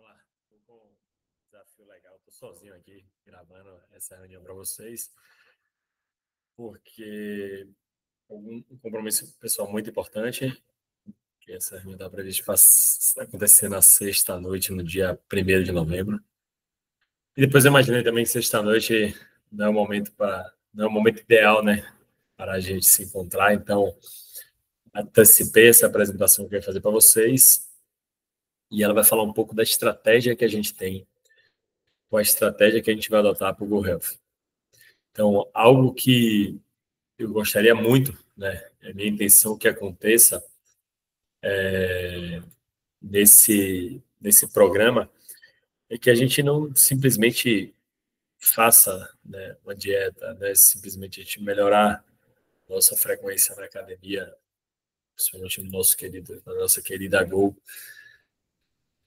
Vamos lá. Estou com um desafio legal. Estou sozinho aqui gravando essa reunião para vocês, porque um compromisso pessoal muito importante, que essa reunião está prevista para acontecer na sexta-noite, no dia 1º de novembro. E depois eu imaginei também que sexta-noite não é o momento ideal, né, para a gente se encontrar. Então, antecipei essa apresentação que eu ia fazer para vocês, e ela vai falar um pouco da estratégia que a gente tem, com a estratégia que a gente vai adotar para o Go Health. Então, algo que eu gostaria muito, né, é minha intenção que aconteça nesse programa, é que a gente não simplesmente faça, né, uma dieta, né, simplesmente a gente melhorar nossa frequência na academia, principalmente na nossa querida Go.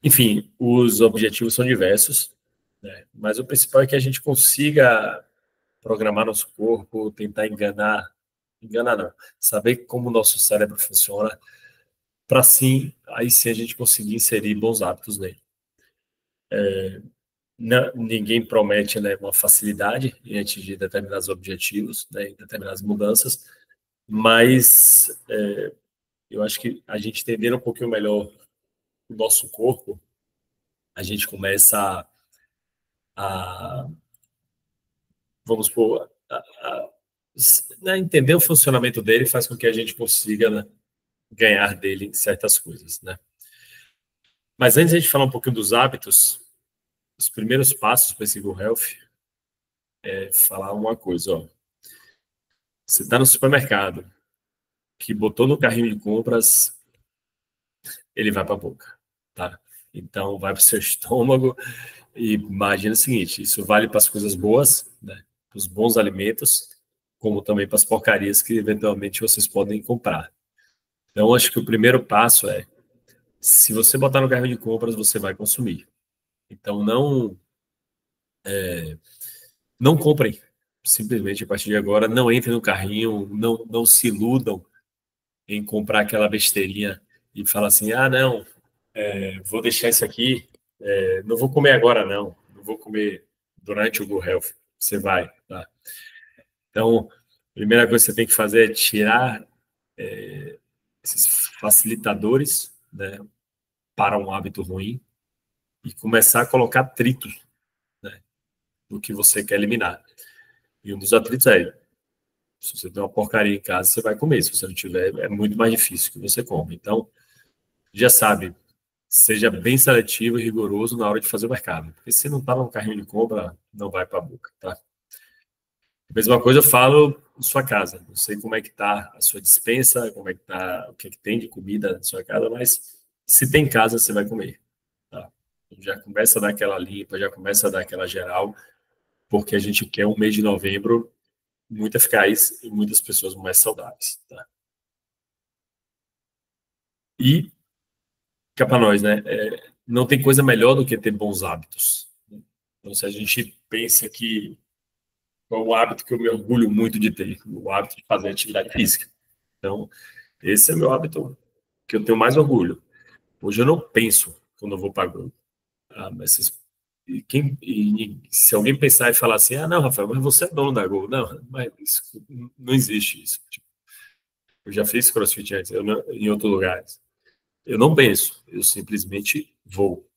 Enfim, os objetivos são diversos, né, mas o principal é que a gente consiga programar nosso corpo, tentar enganar não, saber como o nosso cérebro funciona, para aí sim a gente conseguir inserir bons hábitos nele. Ninguém promete, né, uma facilidade em atingir determinados objetivos, né, em determinadas mudanças, mas eu acho que a gente entender um pouquinho melhor o nosso corpo, a gente começa a vamos supor, né, entender o funcionamento dele faz com que a gente consiga, né, ganhar dele certas coisas, né? Mas antes de a gente falar um pouquinho dos hábitos, os primeiros passos para esse Go Health é falar uma coisa, ó. Você está no supermercado, que botou no carrinho de compras, ele vai para a boca, tá? Então, vai para o seu estômago e imagina o seguinte, isso vale para as coisas boas, né? Para os bons alimentos, como também para as porcarias que eventualmente vocês podem comprar. Então, acho que o primeiro passo é, se você botar no carrinho de compras, você vai consumir. Então, não comprem. Simplesmente, a partir de agora, não entrem no carrinho, não se iludam em comprar aquela besteirinha e falar assim, não, vou deixar isso aqui, não vou comer agora, não vou comer durante o Go Health. Você vai, tá? Então, a primeira coisa que você tem que fazer é tirar esses facilitadores, né, para um hábito ruim e começar a colocar atritos, né, no que você quer eliminar. E um dos atritos é, se você tem uma porcaria em casa, você vai comer. Se você não tiver, é muito mais difícil que você come. Então, já sabe, seja bem seletivo e rigoroso na hora de fazer o mercado. Porque se não está no carrinho de compra, não vai para a boca, tá? A mesma coisa eu falo em sua casa. Não sei como é que está a sua despensa, como é que tá, o que, é que tem de comida na sua casa, mas se tem casa, você vai comer, tá? Já começa a dar aquela limpa, já começa a dar aquela geral, porque a gente quer um mês de novembro muito eficaz e muitas pessoas mais saudáveis, tá? E, cá para nós, né? Não tem coisa melhor do que ter bons hábitos. Então, se a gente pensa que é um hábito que eu me orgulho muito de ter, o hábito de fazer atividade física. Então, esse é o meu hábito que eu tenho mais orgulho. Hoje eu não penso quando eu vou para a Gol. Mas se alguém pensar e falar assim, não, Rafael, mas você é dono da Gol. Não, mas não existe isso. Tipo, eu já fiz CrossFit antes, em outros lugares. Eu não penso, eu simplesmente vou.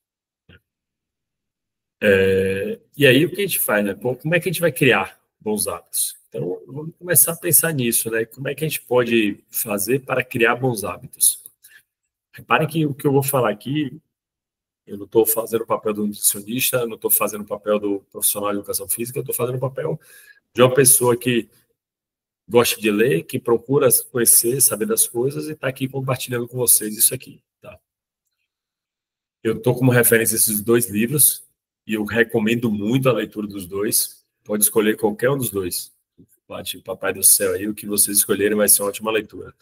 E aí o que a gente faz, né? Pô, como é que a gente vai criar bons hábitos? Então, vamos começar a pensar nisso, né? Como é que a gente pode fazer para criar bons hábitos? Reparem que o que eu vou falar aqui, eu não estou fazendo o papel do nutricionista, não estou fazendo o papel do profissional de educação física, eu estou fazendo o papel de uma pessoa que gosta de ler, que procura conhecer, saber das coisas e está aqui compartilhando com vocês isso aqui, tá? Eu estou como referência esses 2 livros e eu recomendo muito a leitura dos 2. Pode escolher qualquer um dos 2. Bate o Papai do Céu aí, o que vocês escolherem vai ser uma ótima leitura.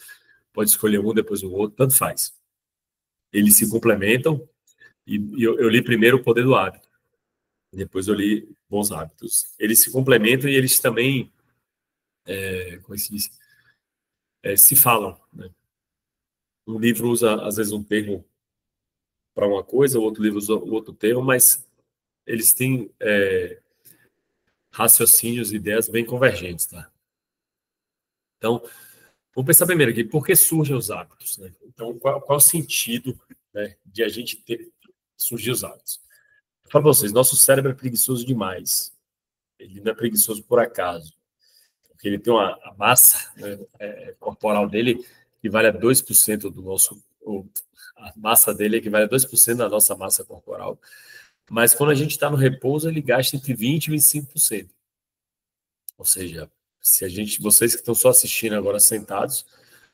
Pode escolher um, depois o outro, tanto faz. Eles se complementam e eu li primeiro O Poder do Hábito. Depois eu li Bons Hábitos. Eles se complementam e eles também, como se diz, se falam, né? Um livro usa, às vezes, um termo para uma coisa, o outro livro usa o outro termo, mas eles têm raciocínios e ideias bem convergentes, tá? Então, vamos pensar primeiro aqui, por que surgem os hábitos, né? Então, qual o sentido, né, de a gente surgir os hábitos? Para vocês, nosso cérebro é preguiçoso demais. Ele não é preguiçoso por acaso, porque ele tem a massa, né, corporal dele equivale a 2% do nosso... A massa dele equivale a 2% da nossa massa corporal. Mas quando a gente está no repouso, ele gasta entre 20% e 25%. Ou seja, se a gente, vocês que estão só assistindo agora sentados,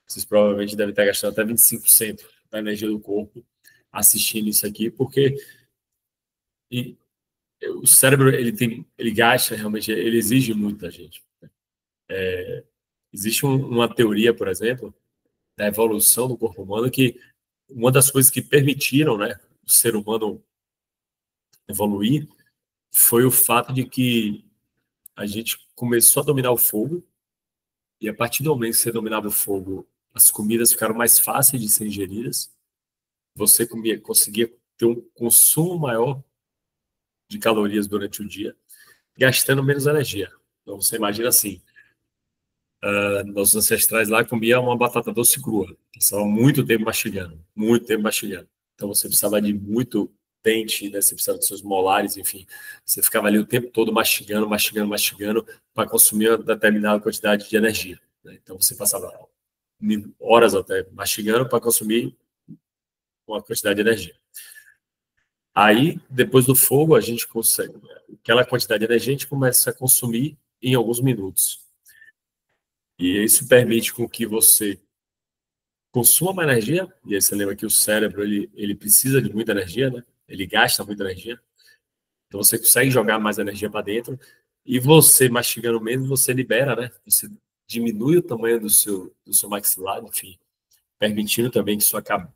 vocês provavelmente devem estar gastando até 25% da energia do corpo assistindo isso aqui, porque o cérebro ele gasta realmente, ele exige muito da gente. Existe uma teoria, por exemplo, da evolução do corpo humano, que uma das coisas que permitiram, né, o ser humano evoluir foi o fato de que a gente começou a dominar o fogo, e a partir do momento que você dominava o fogo, as comidas ficaram mais fáceis de ser ingeridas, você conseguia ter um consumo maior de calorias durante o dia, gastando menos energia. Então, você imagina assim, nossos ancestrais lá comiam uma batata doce crua, passavam muito tempo mastigando, muito tempo mastigando. Então, você precisava de muito dente, né? Você precisava de seus molares, enfim. Você ficava ali o tempo todo mastigando, mastigando, mastigando, para consumir uma determinada quantidade de energia, né? Então, você passava horas até mastigando para consumir uma quantidade de energia. Aí, depois do fogo, a gente consegue, aquela quantidade de energia a gente começa a consumir em alguns minutos. E isso permite com que você consuma mais energia, e aí você lembra que o cérebro ele precisa de muita energia, né? Ele gasta muita energia. Então você consegue jogar mais energia para dentro, e você mastigando menos, você libera, né? Você diminui o tamanho do seu maxilar, enfim, permitindo também que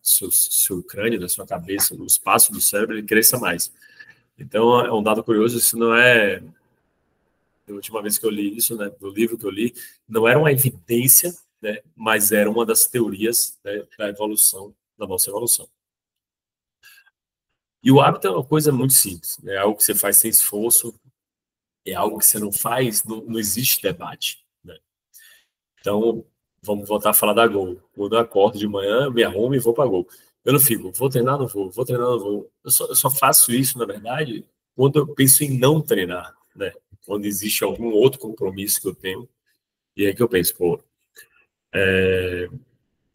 seu crânio, da sua cabeça, o espaço do cérebro, ele cresça mais. Então, é um dado curioso, isso não é... A última vez que eu li isso, né, do livro que eu li, não era uma evidência, né, mas era uma das teorias, né, da evolução, da nossa evolução. E o hábito é uma coisa muito simples, né, é algo que você faz sem esforço, é algo que você não faz, não existe debate, né? Então, vamos voltar a falar da Gol. Quando eu acordo de manhã, eu me arrumo e vou para a Gol. Eu não fico, vou treinar, não vou, vou treinar, não vou. Eu só faço isso, na verdade, quando eu penso em não treinar, né? Quando existe algum outro compromisso que eu tenho, e aí que eu penso, pô,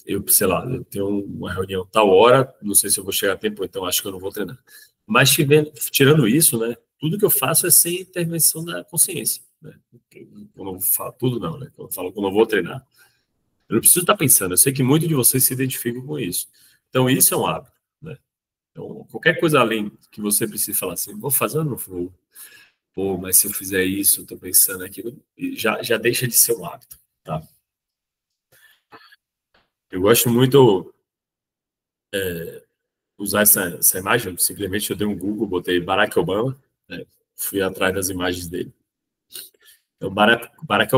eu, sei lá, eu tenho uma reunião tal hora, não sei se eu vou chegar a tempo, então acho que eu não vou treinar. Mas tirando isso, né, tudo que eu faço é sem intervenção da consciência, né? Quando eu falo tudo, não, né? Quando eu vou treinar, eu não preciso estar pensando. Eu sei que muitos de vocês se identificam com isso. Então, isso é um hábito, né? Então, qualquer coisa além que você precise falar assim, vou fazer ou não vou? Pô, mas se eu fizer isso, eu tô pensando aquilo, já deixa de ser um hábito, tá? Eu gosto muito usar essa imagem, simplesmente eu dei um Google, botei Barack Obama, né? Fui atrás das imagens dele. Então, Barack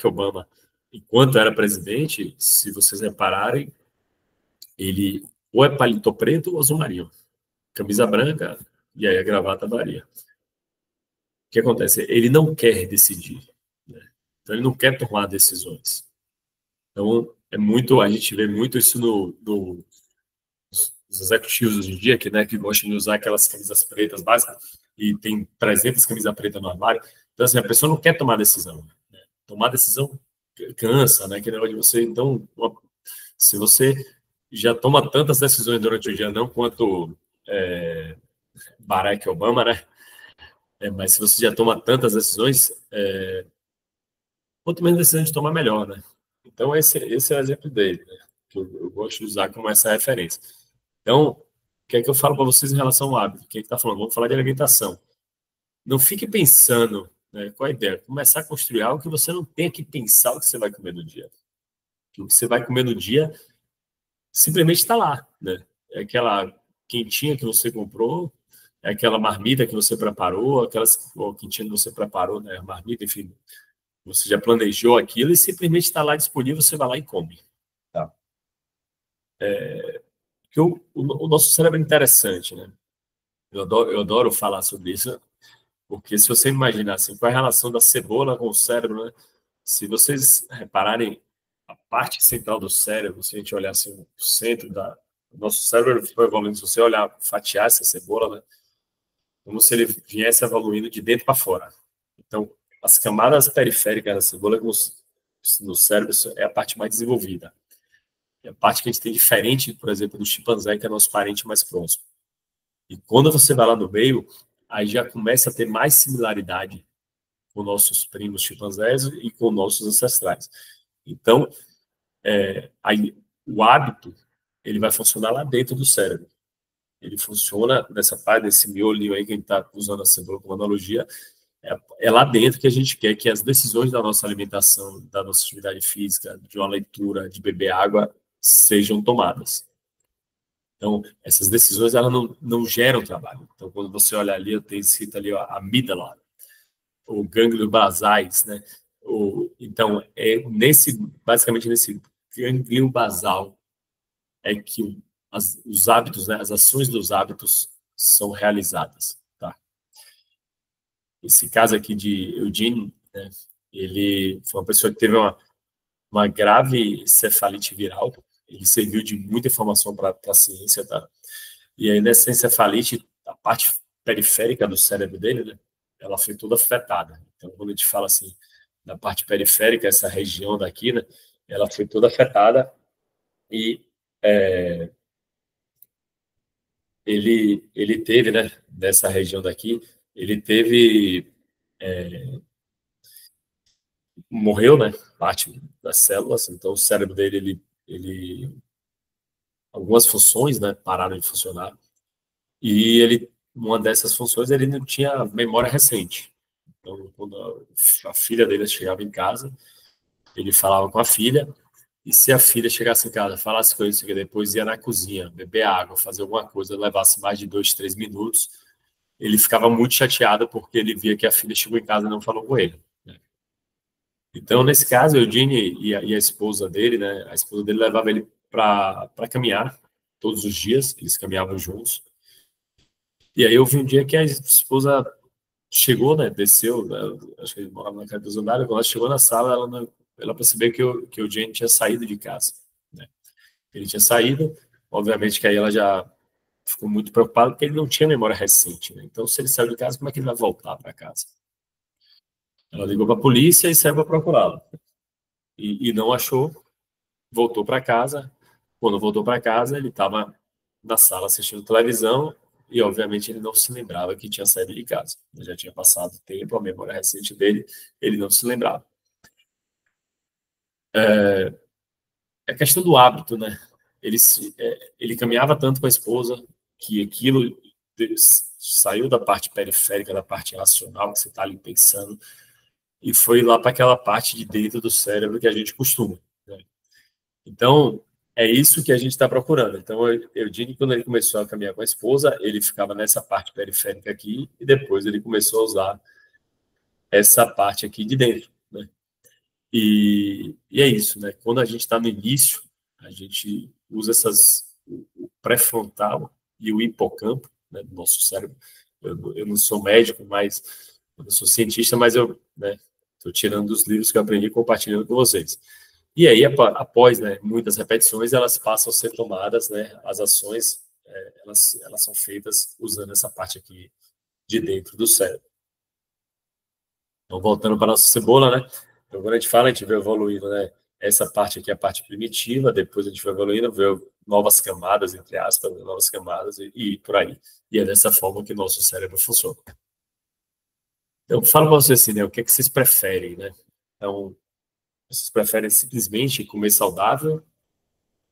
Obama, enquanto era presidente, se vocês repararem, ele ou é paletó preto ou azul marinho, camisa branca, e aí a gravata varia. O que acontece? Ele não quer decidir, né? Então, ele não quer tomar decisões. Então, a gente vê muito isso os executivos hoje em dia, que gostam de usar aquelas camisas pretas básicas, e tem 300 camisas pretas no armário. Então, assim, a pessoa não quer tomar decisão, né? Tomar decisão cansa, né? Que negócio de você. Então, se você já toma tantas decisões durante o dia, não quanto Barack Obama, né? Mas se você já toma tantas decisões, quanto menos decisão de tomar, melhor, né? Então, esse é o exemplo dele, né? Que eu gosto de usar como essa referência. Então, o que é que eu falo para vocês em relação ao hábito? Quem está falando? Vamos falar de alimentação. Não fique pensando, né, qual a ideia? Começar a construir algo que você não tenha que pensar o que você vai comer no dia. O que você vai comer no dia simplesmente está lá, né? É aquela quentinha que você comprou, é aquela marmita que você preparou, aquelas quentinhas que você preparou, né? Marmita, enfim, você já planejou aquilo e simplesmente está lá disponível, você vai lá e come. Tá? Porque o nosso cérebro é interessante, né? Eu adoro falar sobre isso, porque se você imaginar assim, qual é a relação da cebola com o cérebro, né? Se vocês repararem, a parte central do cérebro, se a gente olhar assim, o centro do nosso cérebro foi evoluindo, se você olhar, fatiar essa cebola, né? Como se ele viesse evoluindo de dentro para fora. Então, as camadas periféricas da cebola no cérebro é a parte mais desenvolvida. É a parte que a gente tem diferente, por exemplo, do chimpanzé, que é nosso parente mais próximo. E quando você vai lá no meio, aí já começa a ter mais similaridade com nossos primos chimpanzés e com nossos ancestrais. Então, aí, o hábito, ele vai funcionar lá dentro do cérebro. Ele funciona nessa parte, nesse miolinho aí, que a gente está usando a cebola como analogia, é lá dentro que a gente quer que as decisões da nossa alimentação, da nossa atividade física, de uma leitura, de beber água, sejam tomadas. Então, essas decisões, elas não geram trabalho. Então, quando você olha ali, eu tenho escrito ali a amígdala, o gânglio basais, né? Então, basicamente nesse gânglio basal é que os hábitos, né, as ações dos hábitos são realizadas, tá? Esse caso aqui de Eugene, né, ele foi uma pessoa que teve uma grave cefalite viral, ele serviu de muita informação para a ciência, tá? E aí, nessa encefalite, a parte periférica do cérebro dele, né, ela foi toda afetada. Então, quando a gente fala assim, da parte periférica, essa região daqui, né, ela foi toda afetada e ele teve, né, dessa região daqui, ele teve, morreu, né, parte das células, então o cérebro dele, algumas funções, né, pararam de funcionar, e uma dessas funções, ele não tinha memória recente. Então, quando a filha dele chegava em casa, ele falava com a filha, e se a filha chegasse em casa, falasse com ele, depois ia na cozinha, beber água, fazer alguma coisa, levasse mais de 2, 3 minutos, ele ficava muito chateado porque ele via que a filha chegou em casa e não falou com ele, né? Então, nesse caso, o Eugene e a esposa dele, né, a esposa dele levava ele para caminhar todos os dias, eles caminhavam juntos. E aí houve um dia que a esposa chegou, né, desceu, né, acho que ele morava na casa dos andares, quando ela chegou na sala, ela percebeu que o Eugene tinha saído de casa, né? Ele tinha saído, obviamente que aí ela já ficou muito preocupada porque ele não tinha memória recente, né? Então, se ele saiu de casa, como é que ele vai voltar para casa? Ela ligou para a polícia e saiu para procurá-lo. E não achou, voltou para casa. Quando voltou para casa, ele estava na sala assistindo televisão e, obviamente, ele não se lembrava que tinha saído de casa. Já tinha passado tempo, a memória recente dele, ele não se lembrava. É a questão do hábito, né? Ele caminhava tanto com a esposa que aquilo saiu da parte periférica, da parte racional, que você está ali pensando, e foi lá para aquela parte de dentro do cérebro que a gente costuma, né? Então, é isso que a gente está procurando. Então, eu digo que quando ele começou a caminhar com a esposa, ele ficava nessa parte periférica aqui, e depois ele começou a usar essa parte aqui de dentro, né? E é isso, né? Quando a gente está no início, a gente usa o pré-frontal e o hipocampo, né, do nosso cérebro. Eu não sou médico, mas eu não sou cientista, mas eu, né, estou tirando dos livros que eu aprendi e compartilhando com vocês. E aí, após, né, muitas repetições, elas passam a ser tomadas, né, as ações, elas são feitas usando essa parte aqui de dentro do cérebro. Então, voltando para a nossa cebola, né? Então, quando a gente fala, a gente vai evoluindo, né? Essa parte aqui é a parte primitiva, depois a gente vai evoluindo, vê novas camadas, entre aspas, novas camadas e por aí. E é dessa forma que o nosso cérebro funciona. Eu falo para vocês assim, né? O que é que vocês preferem, né? Então, vocês preferem simplesmente comer saudável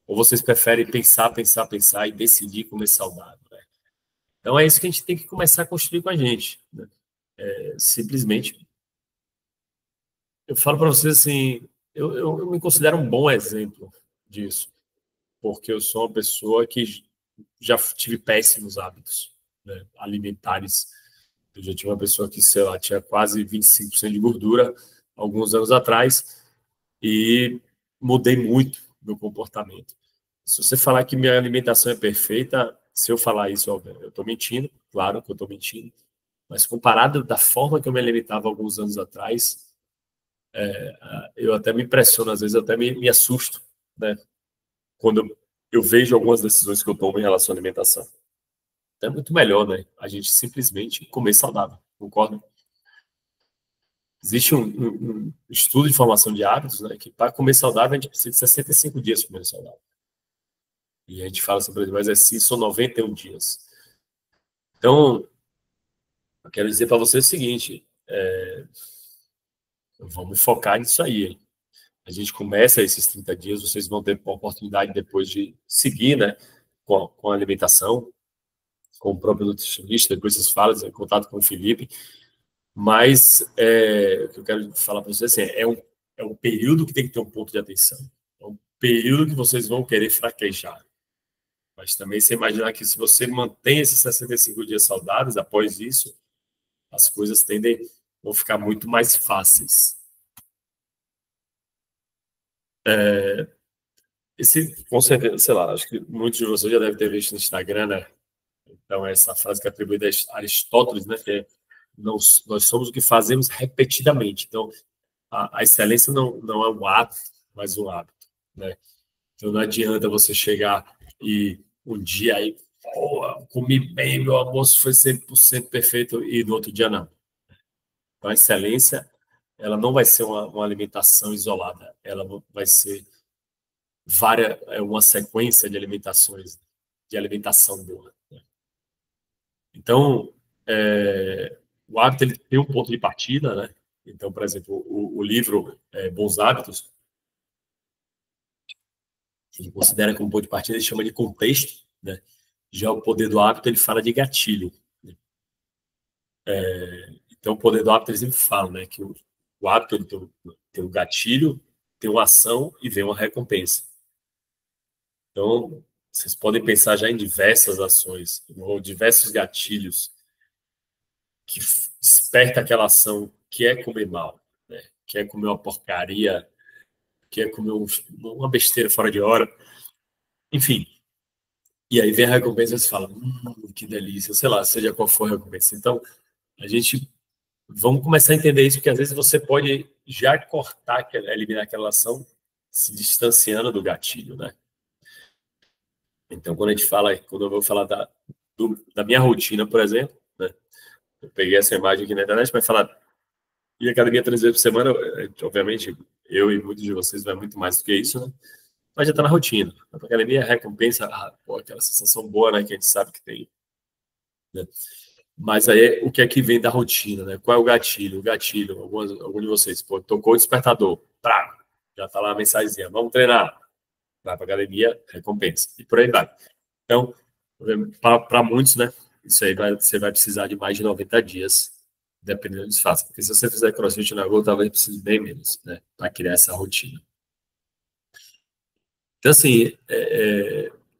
ou vocês preferem pensar, pensar, pensar e decidir comer saudável, né? Então, é isso que a gente tem que começar a construir com a gente, né? Simplesmente eu falo para vocês assim, eu me considero um bom exemplo disso, porque eu sou uma pessoa que já tive péssimos hábitos, né, alimentares. Eu já tive uma pessoa que, sei lá, tinha quase 25% de gordura alguns anos atrás e mudei muito meu comportamento. Se você falar que minha alimentação é perfeita, se eu falar isso, ó, eu estou mentindo, claro que eu estou mentindo, mas comparado da forma que eu me alimentava alguns anos atrás, eu até me impressiono, às vezes eu até me assusto, né? Quando eu vejo algumas decisões que eu tomo em relação à alimentação. Então é muito melhor, né? A gente simplesmente comer saudável, concorda? Existe um estudo de formação de hábitos, né? Que para comer saudável a gente precisa de 65 dias comendo saudável. E a gente fala sobre o exercício, são 91 dias. Então, eu quero dizer para você o seguinte, vamos focar nisso aí, hein? A gente começa esses 30 dias, vocês vão ter a oportunidade depois de seguir, né, com a alimentação, com o próprio nutricionista, depois vocês falam, em contato com o Felipe, mas o que eu quero falar para vocês assim, é um período que tem que ter um ponto de atenção. É um período que vocês vão querer fraquejar. Mas também você imaginar que se você mantém esses 65 dias saudáveis, após isso, as coisas vão ficar muito mais fáceis. Com certeza, sei lá, acho que muitos de vocês já devem ter visto no Instagram, né? Então, essa frase que é atribuída a Aristóteles, né? Que é, nós somos o que fazemos repetidamente. Então, a excelência não é um ato, mas um hábito, né? Então, não adianta você chegar e um dia aí, pô, comi bem, meu almoço foi 100% perfeito e no outro dia não. Então, a excelência, ela não vai ser uma alimentação isolada, ela vai ser uma sequência de alimentações, de alimentação boa, né? Então, o hábito ele tem um ponto de partida, né? Então, por exemplo, o livro Bons Hábitos, ele considera como ponto de partida, ele chama de contexto, né? Já o poder do hábito, ele fala de gatilho, né? Então, o poder do hábito, eles sempre falam, né? Que o hábito ele tem um gatilho, tem uma ação e vem uma recompensa. Então, vocês podem pensar já em diversas ações, ou diversos gatilhos que desperta aquela ação que é comer mal, né? Que é comer uma porcaria, que é comer uma besteira fora de hora, enfim. E aí vem a recompensa e você fala, que delícia, sei lá, seja qual for a recompensa. Então, a gente vamos começar a entender isso, porque às vezes você pode já cortar, eliminar aquela ação se distanciando do gatilho, né? Então, quando eu vou falar da minha rotina, por exemplo, né? Eu peguei essa imagem aqui na internet, vai falar e academia 3 vezes por semana, obviamente, eu e muitos de vocês vai muito mais do que isso, né? Mas já está na rotina. A academia recompensa aquela sensação boa, né? Que a gente sabe que tem, né? Mas aí, o que é que vem da rotina, né? Qual é o gatilho? O gatilho, algum de vocês, pô, tocou o despertador, já está lá a mensagenzinha, vamos treinar. Vai para academia, recompensa. E por aí vai. Então, para muitos, né? Isso aí você vai precisar de mais de 90 dias, dependendo do espaço. Porque se você fizer crossfit na Go, talvez precise bem menos, né? Para criar essa rotina. Então, assim,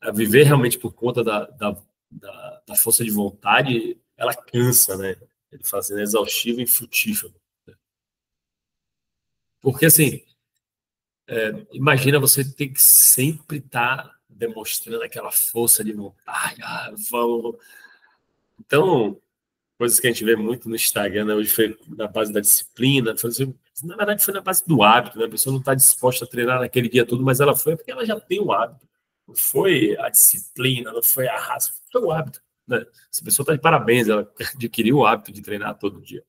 a viver realmente por conta da força de vontade, ela cansa, né? Ele fala assim, é exaustivo e frutífero. Porque, assim, imagina você ter que sempre estar demonstrando aquela força de vontade. Vamos. Então, coisas que a gente vê muito no Instagram, né? Hoje foi na base da disciplina, na verdade foi na base do hábito, né? A pessoa não está disposta a treinar naquele dia todo, mas ela foi porque ela já tem o hábito. Não foi a disciplina, não foi a raça, foi o hábito, né? Essa pessoa está de parabéns, ela adquiriu o hábito de treinar todo dia.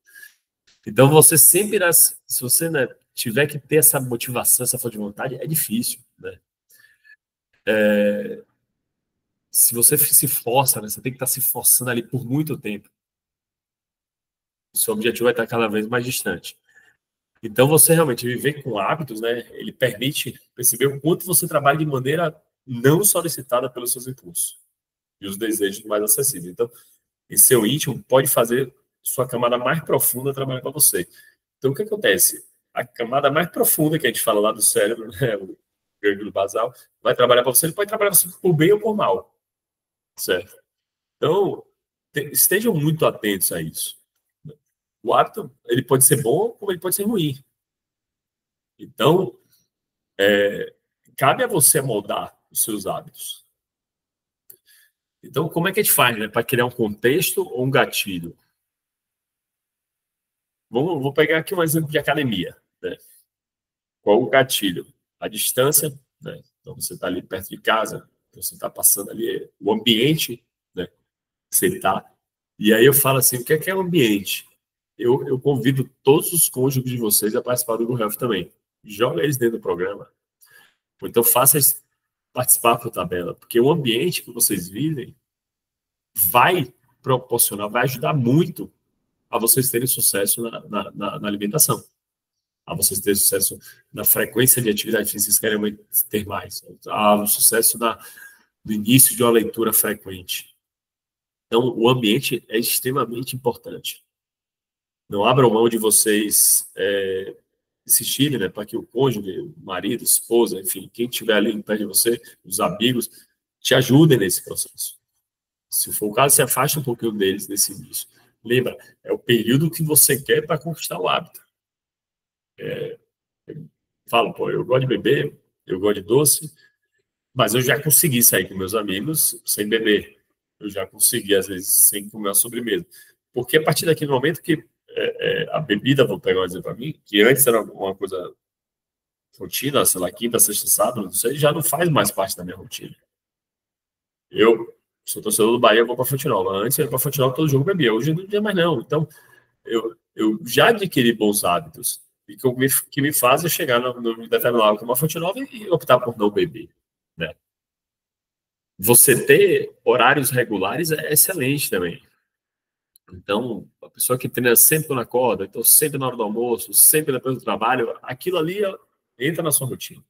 Então você sempre irá, se você, né, tiver que ter essa motivação, essa força de vontade, é difícil, né? Se você se força, né, você tem que estar se forçando ali por muito tempo. O seu objetivo vai estar cada vez mais distante. Então, você realmente viver com hábitos, né? Ele permite perceber o quanto você trabalha de maneira não solicitada pelos seus impulsos e os desejos mais acessíveis. Então, esse seu íntimo pode fazer sua camada mais profunda trabalhar para você. Então, o que acontece? A camada mais profunda que a gente fala lá do cérebro, né? O gânglio basal, vai trabalhar para você, ele pode trabalhar para você por bem ou por mal, certo? Então, estejam muito atentos a isso. O hábito, ele pode ser bom como ele pode ser ruim. Então, cabe a você moldar os seus hábitos. Então, como é que a gente faz, né? Para criar um contexto ou um gatilho? Vou pegar aqui um exemplo de academia, né? Qual o gatilho? A distância, né? Então, você está ali perto de casa, você está passando ali o ambiente, né? Que você está. E aí eu falo assim, o que é o ambiente? Eu convido todos os cônjuges de vocês a participar do Google Health também. Joga eles dentro do programa. Ou então faça eles participar por tabela, porque o ambiente que vocês vivem vai proporcionar, vai ajudar muito a vocês terem sucesso na alimentação, a vocês terem sucesso na frequência de atividade física, vocês querem ter mais, a sucesso no início de uma leitura frequente. Então, o ambiente é extremamente importante. Não abram mão de vocês insistirem, né, para que o cônjuge, o marido, a esposa, enfim, quem estiver ali perto de você, os amigos, te ajudem nesse processo. Se for o caso, se afaste um pouquinho deles nesse início. Lembra, é o período que você quer para conquistar o hábito. Falo, pô, eu gosto de beber, eu gosto de doce, mas eu já consegui sair com meus amigos sem beber. Eu já consegui, às vezes, sem comer uma sobremesa. Porque a partir daquele momento que a bebida, vou pegar um exemplo para mim, que antes era uma coisa rotina, sei lá, quinta, sexta, sábado, não sei, já não faz mais parte da minha rotina. Eu sou torcedor do Bahia, eu vou para Fontenal. Antes eu ia para Fontenal, todo jogo bebia. Hoje não dia mais não. Então, eu já adquiri bons hábitos e que me fazem chegar no determinado como a Fontenal e optar por não beber, né? Você ter horários regulares é excelente também. Então, a pessoa que treina sempre quando acorda, então sempre na hora do almoço, sempre depois do trabalho, aquilo ali entra na sua rotina.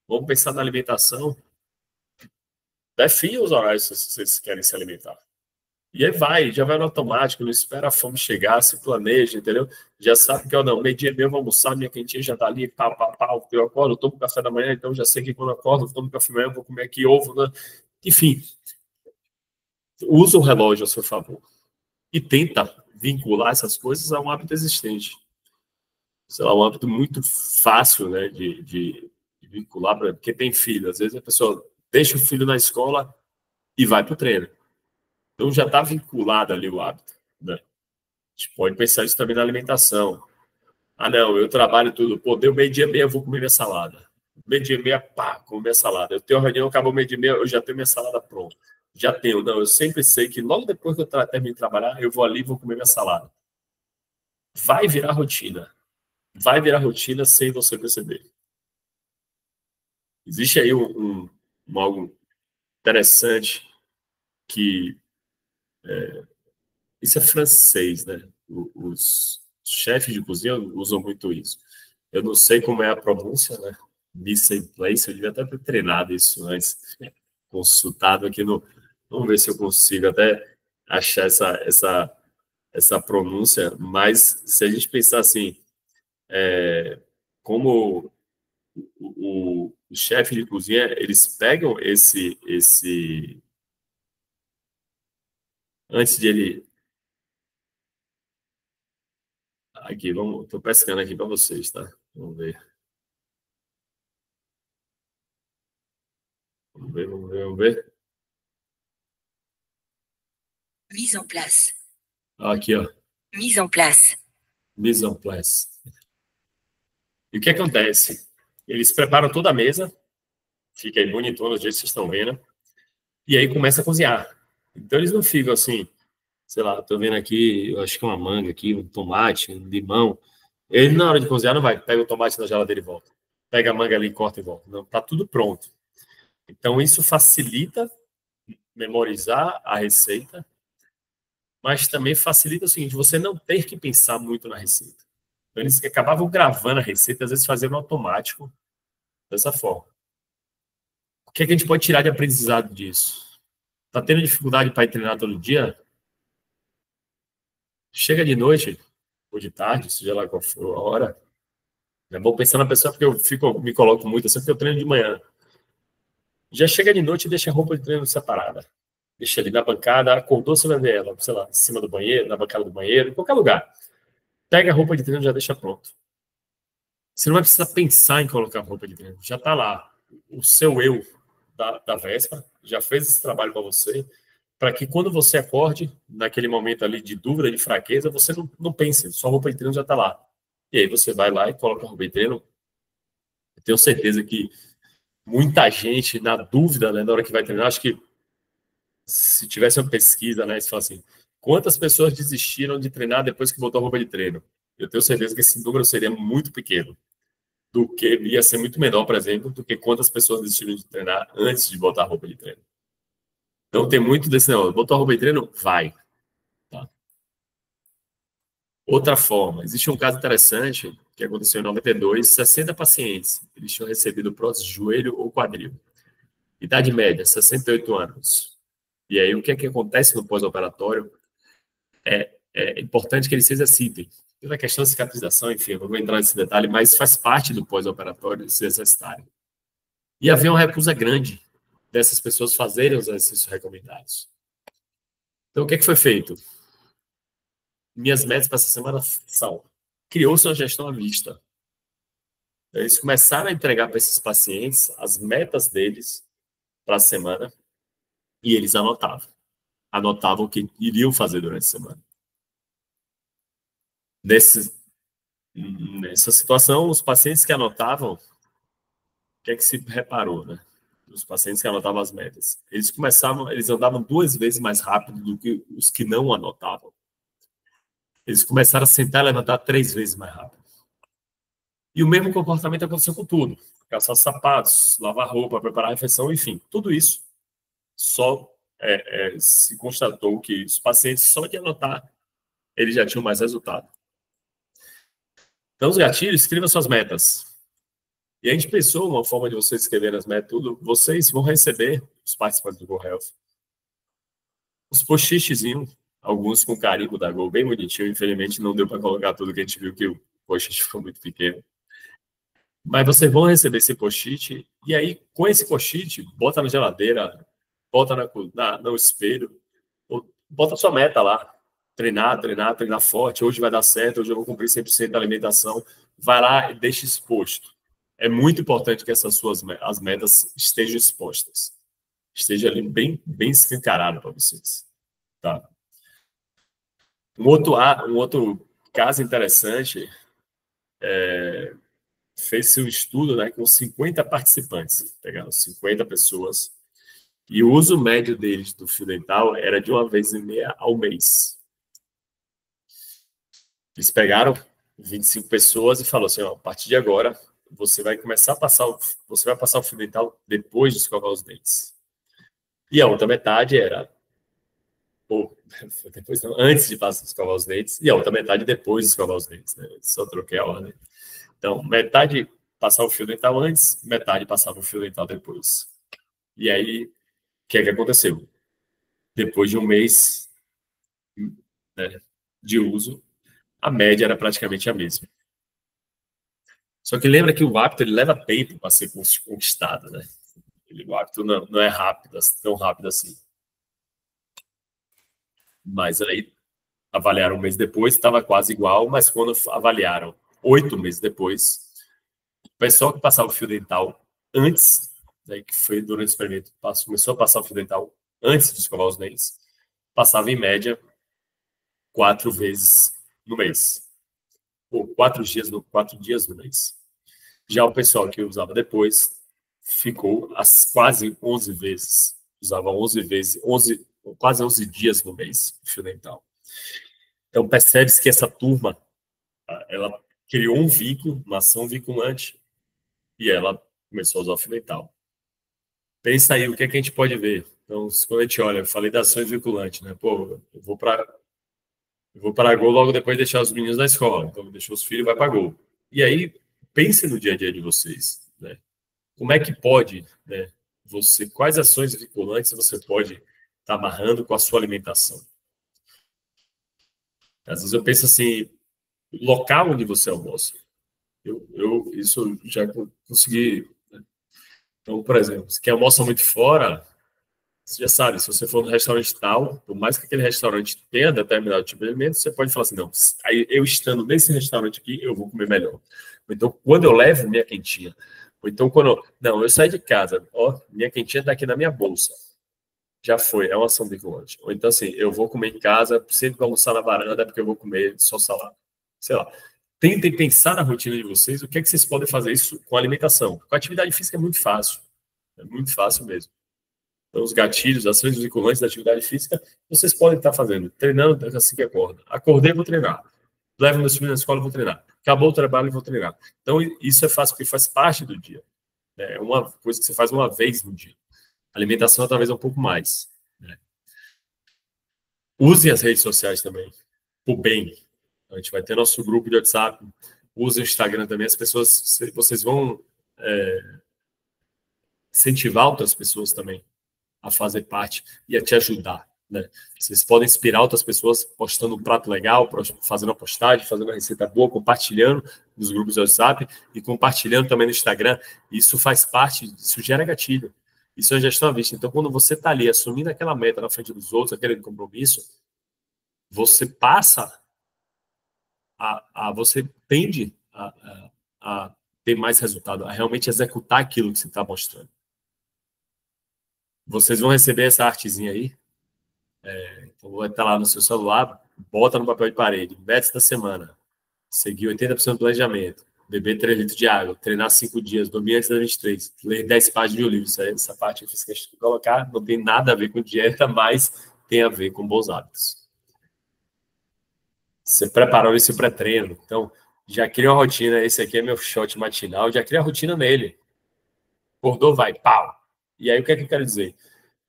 Vamos pensar na alimentação. Define os horários se vocês querem se alimentar. E aí já vai no automático, não espera a fome chegar, se planeja, entendeu? Já sabe que, não, meio-dia mesmo, vou almoçar, minha quentinha já tá ali, pau, eu acordo, eu tomo café da manhã, então já sei que quando eu acordo, eu tomo café da manhã, vou comer aqui ovo, né? Enfim, usa o relógio a seu favor. E tenta vincular essas coisas a um hábito existente. Sei lá, um hábito muito fácil, né, de vincular, porque tem filho. Às vezes a pessoa deixa o filho na escola e vai para o treino. Então já está vinculado ali o hábito, né? A gente pode pensar isso também na alimentação. Ah, não, eu trabalho tudo. Pô, deu meio-dia e meia, eu vou comer minha salada. Meio-dia e meia, pá, comer minha salada. Eu tenho uma reunião, acabou meio-dia e meia, eu já tenho minha salada pronta. Já tenho. Não, eu sempre sei que logo depois que eu termino de trabalhar, eu vou ali e vou comer minha salada. Vai virar rotina. Vai virar rotina sem você perceber. Existe aí algo interessante que isso é francês, né? Os chefes de cozinha usam muito isso. Eu não sei como é a pronúncia, né? Mise en place, eu devia até ter treinado isso antes, consultado aqui no. Vamos ver se eu consigo até achar essa pronúncia, mas se a gente pensar assim, como o chefe de cozinha, eles pegam antes de ele. Aqui, estou pescando aqui para vocês, tá? Vamos ver. Vamos ver. Mise en place. Aqui, ó. Mise en place. Mise en place. E o que acontece? Eles preparam toda a mesa, fica aí bonitona, do jeito que vocês estão vendo, e aí começa a cozinhar. Então eles não ficam assim, sei lá, estou vendo aqui, eu acho que uma manga aqui, um tomate, um limão. Ele, na hora de cozinhar, não vai, pega o tomate na geladeira e volta. Pega a manga ali e corta e volta. Não, tá tudo pronto. Então isso facilita memorizar a receita, mas também facilita o seguinte, você não ter que pensar muito na receita. Então, eles acabavam gravando a receita, às vezes fazendo automático, dessa forma. O que é que a gente pode tirar de aprendizado disso? Está tendo dificuldade para ir treinar todo dia? Chega de noite, ou de tarde, seja lá qual for a hora. É bom pensar na pessoa, porque me coloco muito assim, porque eu treino de manhã. Já chega de noite e deixa a roupa de treino separada. Deixa ali na bancada, acordou, você vai ver ela, sei lá, em cima do banheiro, na bancada do banheiro, em qualquer lugar. Pega a roupa de treino e já deixa pronto. Você não vai precisar pensar em colocar a roupa de treino. Já está lá. O seu eu da véspera, já fez esse trabalho para você, para que quando você acorde, naquele momento ali de dúvida, de fraqueza, você não pense, sua roupa de treino já está lá. E aí você vai lá e coloca a roupa de treino. Eu tenho certeza que muita gente, na dúvida, né, na hora que vai treinar, acho que se tivesse uma pesquisa, né, você fala assim, quantas pessoas desistiram de treinar depois que botou a roupa de treino? Eu tenho certeza que esse número seria muito pequeno, do que ia ser muito menor, por exemplo, do que quantas pessoas desistiram de treinar antes de botar a roupa de treino. Então tem muito desse negócio, botou a roupa de treino, vai. Tá? Outra forma, existe um caso interessante que aconteceu em 92, 60 pacientes, eles tinham recebido prótese de joelho ou quadril. Idade média, 68 anos. E aí, o que é que acontece no pós-operatório? É importante que eles se exercitem. Pela questão da cicatrização, enfim, eu não vou entrar nesse detalhe, mas faz parte do pós-operatório se exercitarem. E havia uma recusa grande dessas pessoas fazerem os exercícios recomendados. Então, o que é que foi feito? Minhas metas para essa semana são: criou-se uma gestão à vista. Eles começaram a entregar para esses pacientes as metas deles para a semana e eles anotavam. Anotavam o que iriam fazer durante a semana. Nessa situação, os pacientes que anotavam, o que é que se reparou, né? Os pacientes que anotavam as metas. Eles andavam 2 vezes mais rápido do que os que não anotavam. Eles começaram a sentar e levantar 3 vezes mais rápido. E o mesmo comportamento aconteceu com tudo. Calçar sapatos, lavar roupa, preparar a refeição, enfim, tudo isso só se constatou que os pacientes, só de anotar, eles já tinham mais resultado. Então, os gatilhos, escreva suas metas. E a gente pensou uma forma de vocês escreverem as metas, tudo. Vocês vão receber, os participantes do Go Health, os post-itzinhos, alguns com carimbo da Go, bem bonitinho. Infelizmente, não deu para colocar tudo que a gente viu, que o post-it ficou muito pequeno. Mas vocês vão receber esse post-it, e aí, com esse post-it, bota na geladeira, bota no espelho, bota a sua meta lá. Treinar forte, hoje vai dar certo, hoje eu vou cumprir 100% da alimentação. Vai lá e deixa exposto. É muito importante que as metas estejam expostas. Esteja ali bem escancarado para vocês. Tá? Um outro caso interessante fez-se um estudo, né, com 50 participantes. Pegaram 50 pessoas e o uso médio deles do fio dental era de 1,5 vezes ao mês. Eles pegaram 25 pessoas e falaram assim, ó, a partir de agora, você vai passar o fio dental depois de escovar os dentes. E a outra metade era depois não, antes de escovar os dentes, e a outra metade depois de escovar os dentes, né? Só troquei a ordem. Então, metade passava o fio dental antes, metade passava o fio dental depois. E aí, o que é que aconteceu? Depois de um mês, né, de uso, a média era praticamente a mesma. Só que lembra que o hábito ele leva tempo para ser conquistado, né? O hábito não é rápido, tão rápido assim. Mas aí avaliaram um mês depois, estava quase igual, mas quando avaliaram 8 meses depois, o pessoal que passava o fio dental antes, né, que foi durante o experimento, começou a passar o fio dental antes de escovar os dentes, passava em média 4 vezes no mês. Ou 4 dias no mês. Já o pessoal que usava depois ficou quase 11 vezes. Usava 11 vezes, quase 11 dias no mês o fio dental. Então, percebe-se que essa turma, ela criou um vínculo, uma ação vinculante, e ela começou a usar o fio dental. Pensa aí, o que é que a gente pode ver? Então, quando a gente olha, eu falei das ações vinculantes, né? Pô, eu vou para a Gol logo depois de deixar os meninos na escola. Então, deixou os filhos e vai para a Gol. E aí, pense no dia a dia de vocês, né? Como é que pode, né, quais ações vinculantes você pode estar amarrando com a sua alimentação? Às vezes eu penso assim, local onde você almoça. Isso eu já consegui. Né? Então, por exemplo, se quer almoça muito fora, você já sabe, se você for no restaurante tal, por mais que aquele restaurante tenha determinado tipo de alimento, você pode falar assim, não, aí eu estando nesse restaurante aqui, eu vou comer melhor. Então, quando eu levo minha quentinha, Ou então, não, eu saí de casa, ó, minha quentinha está aqui na minha bolsa. Já foi, é uma ação vinculante. Ou então, assim, eu vou comer em casa, sempre vou almoçar na varanda, porque eu vou comer só salada. Sei lá. Tentem pensar na rotina de vocês, o que é que vocês podem fazer isso com a alimentação. Com a atividade física é muito fácil. É muito fácil mesmo. Então, os gatilhos, ações vinculantes da atividade física, vocês podem estar fazendo. Treinando assim que acorda. Acordei, vou treinar. Levo meus filhos na escola, vou treinar. Acabou o trabalho, vou treinar. Então, isso é fácil, porque faz parte do dia. É uma coisa que você faz uma vez no dia. A alimentação, talvez, é um pouco mais. Né? Usem as redes sociais também, por bem. A gente vai ter nosso grupo de WhatsApp. Use o Instagram também. As pessoas, vocês vão incentivar outras pessoas também a fazer parte e a te ajudar. Né? Vocês podem inspirar outras pessoas postando um prato legal, fazendo uma postagem, fazendo uma receita boa, compartilhando nos grupos do WhatsApp e compartilhando também no Instagram. Isso faz parte, isso gera gatilho. Isso é gestão à vista. Então, quando você está ali assumindo aquela meta na frente dos outros, aquele compromisso, você passa você tende a ter mais resultado, a realmente executar aquilo que você está mostrando. Vocês vão receber essa artezinha aí. Então, vai estar lá no seu celular, bota no papel de parede, metas da semana, seguir 80% do planejamento, beber 3 litros de água, treinar 5 dias, dormir antes das 23, ler 10 páginas de um livro. Essa parte eu fiz questão de colocar, não tem nada a ver com dieta, mas tem a ver com bons hábitos. Você preparou esse pré-treino, então já cria uma rotina. Esse aqui é meu shot matinal, já cria a rotina nele. Acordou, vai, pau. E aí o que é que eu quero dizer?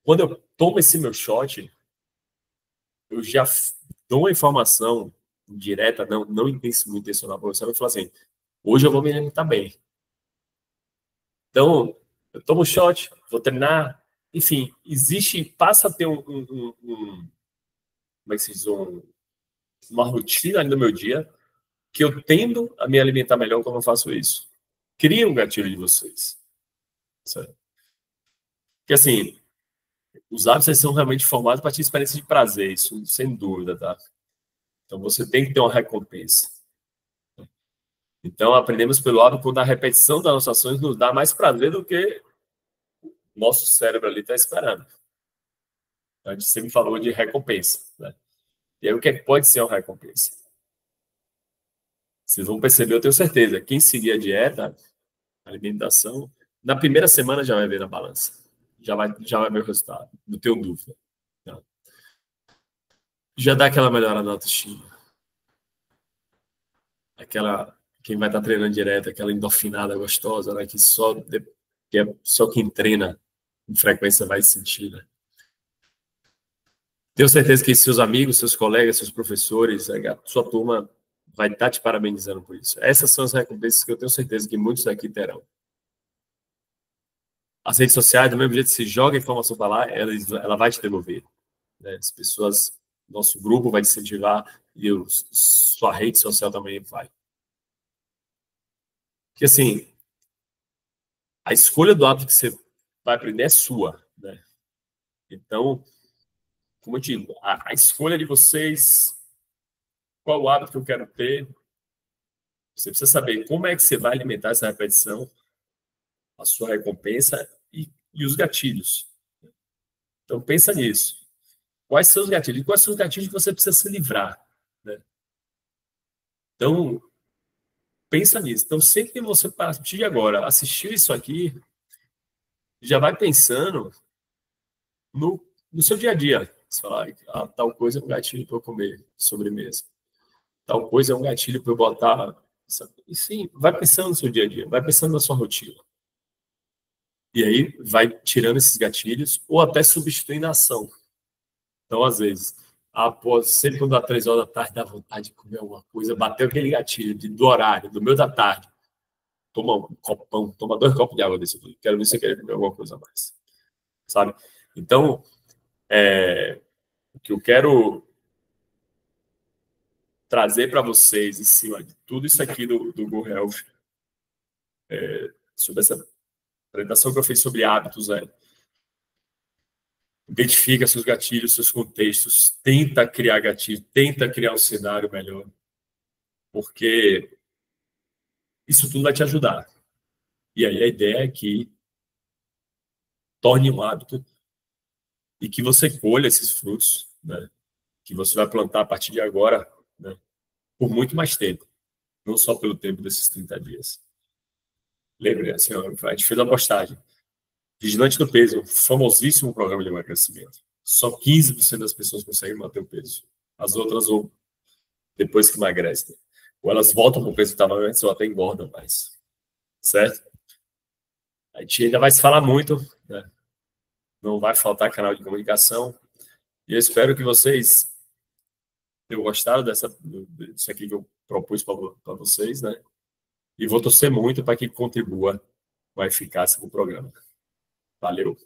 Quando eu tomo esse meu shot, eu já dou uma informação direta, não intencional para você, vai falar assim: hoje eu vou me alimentar bem. Então, eu tomo o shot, vou treinar, enfim, passa a ter como é que se diz, uma rotina ali no meu dia que eu tendo a me alimentar melhor quando eu faço isso. Cria um gatilho de vocês. Certo? Porque, assim, os hábitos são realmente formados a partir de experiência de prazer, isso sem dúvida, tá? Então, você tem que ter uma recompensa. Então, aprendemos pelo hábito quando a repetição das nossas ações nos dá mais prazer do que o nosso cérebro ali está esperando. A gente sempre falou de recompensa, né? E aí, o que é que pode ser uma recompensa? Vocês vão perceber, eu tenho certeza, quem seguir a dieta, a alimentação, na primeira semana já vai ver na balança. Já vai ver o resultado, não tenho dúvida. Tá? Já dá aquela melhora na autoestima. Quem vai estar treinando direto, aquela endorfinada gostosa, né, que é só quem treina com frequência vai sentir. Né? Tenho certeza que seus amigos, seus colegas, seus professores, a sua turma vai estar te parabenizando por isso. Essas são as recompensas que eu tenho certeza que muitos aqui terão. As redes sociais, do mesmo jeito que se joga a informação para lá, ela vai te devolver. Né? As pessoas, nosso grupo vai te incentivar e sua rede social também vai. Porque, assim, a escolha do hábito que você vai aprender é sua. Né? Então, como eu digo, a escolha de vocês, qual o hábito que eu quero ter, você precisa saber como é que você vai alimentar essa repetição, a sua recompensa e os gatilhos. Então, pensa nisso. Quais são os gatilhos? Quais são os gatilhos que você precisa se livrar? Né? Então, pensa nisso. Então, sempre que você, a partir de agora, assistir isso aqui, já vai pensando no seu dia a dia. Você fala, tal coisa é um gatilho para eu comer sobremesa. Tal coisa é um gatilho para eu botar... Enfim, vai pensando no seu dia a dia, vai pensando na sua rotina. E aí, vai tirando esses gatilhos ou até substituindo a ação. Então, às vezes, sempre quando dá 3 horas da tarde, dá vontade de comer alguma coisa, bateu aquele gatilho do horário, do meio da tarde. Toma um copão, toma 2 copos de água desse aqui. Quero ver se você quer comer alguma coisa a mais. Sabe? Então, o que eu quero trazer para vocês em cima de tudo isso aqui do Go Health, sobre essa apresentação que eu fiz sobre hábitos, identifica seus gatilhos, seus contextos, tenta criar gatilho, tenta criar um cenário melhor, porque isso tudo vai te ajudar. E aí a ideia é que torne um hábito e que você colha esses frutos, né, que você vai plantar a partir de agora, né, por muito mais tempo, não só pelo tempo desses 30 dias. Lembre, assim, a gente fez uma postagem. Vigilante do Peso, um famosíssimo programa de emagrecimento. Só 15% das pessoas conseguem manter o peso. As outras, ou depois que emagrecem, ou elas voltam para o peso que estavam antes, ou até engordam mais. Certo? A gente ainda vai se falar muito, né? Não vai faltar canal de comunicação. E eu espero que vocês tenham gostado disso aqui que eu propus para vocês, né? E vou torcer muito para que contribua com a eficácia do programa. Valeu!